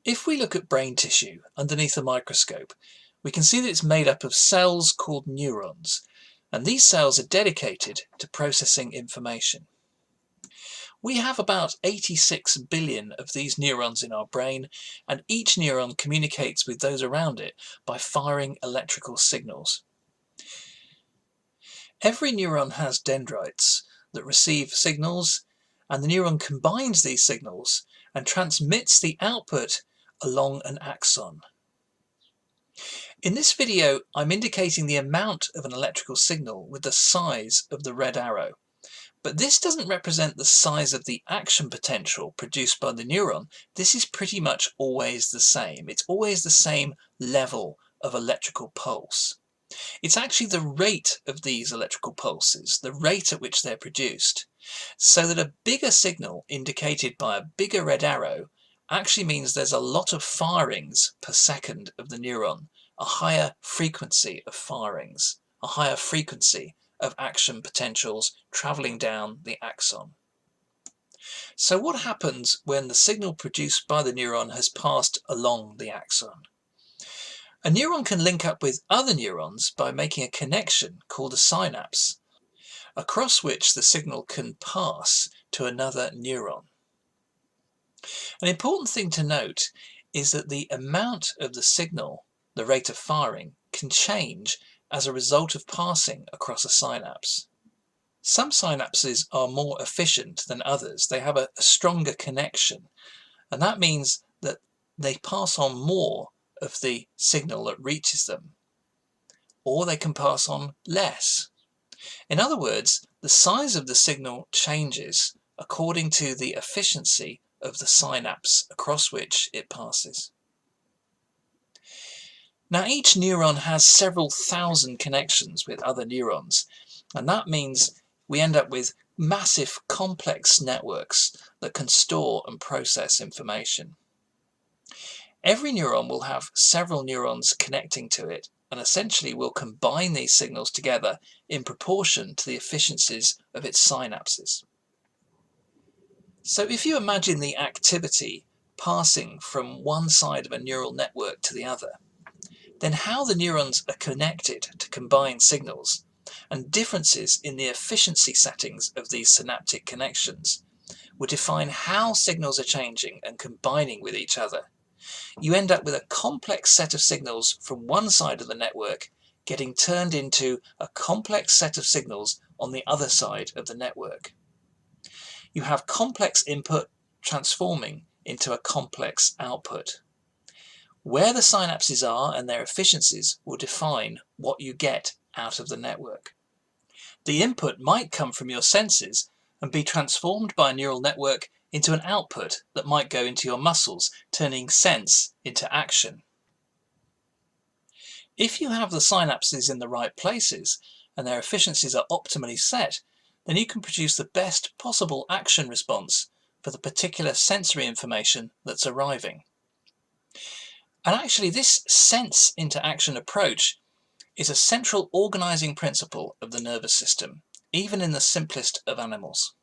If we look at brain tissue underneath a microscope, we can see that it's made up of cells called neurons, and these cells are dedicated to processing information. We have about 86 billion of these neurons in our brain, and each neuron communicates with those around it by firing electrical signals. Every neuron has dendrites that receive signals, and the neuron combines these signals and transmits the output along an axon. In this video, I'm indicating the amount of an electrical signal with the size of the red arrow. But this doesn't represent the size of the action potential produced by the neuron. This is pretty much always the same. It's always the same level of electrical pulse. It's actually the rate of these electrical pulses, the rate at which they're produced, so that a bigger signal indicated by a bigger red arrow actually means there's a lot of firings per second of the neuron, a higher frequency of firings, a higher frequency of action potentials traveling down the axon. So what happens when the signal produced by the neuron has passed along the axon? A neuron can link up with other neurons by making a connection called a synapse, across which the signal can pass to another neuron. An important thing to note is that the amount of the signal, the rate of firing, can change as a result of passing across a synapse. Some synapses are more efficient than others. They have a stronger connection, and that means that they pass on more of the signal that reaches them, or they can pass on less. In other words, the size of the signal changes according to the efficiency of the synapse across which it passes. Now, each neuron has several thousand connections with other neurons, and that means we end up with massive complex networks that can store and process information. Every neuron will have several neurons connecting to it, and essentially will combine these signals together in proportion to the efficiencies of its synapses. So if you imagine the activity passing from one side of a neural network to the other, then how the neurons are connected to combine signals, and differences in the efficiency settings of these synaptic connections would define how signals are changing and combining with each other. You end up with a complex set of signals from one side of the network getting turned into a complex set of signals on the other side of the network. You have complex input transforming into a complex output. Where the synapses are and their efficiencies will define what you get out of the network. The input might come from your senses and be transformed by a neural network into an output that might go into your muscles, turning sense into action. If you have the synapses in the right places and their efficiencies are optimally set, then you can produce the best possible action response for the particular sensory information that's arriving. And actually, this sense into action approach is a central organizing principle of the nervous system, even in the simplest of animals.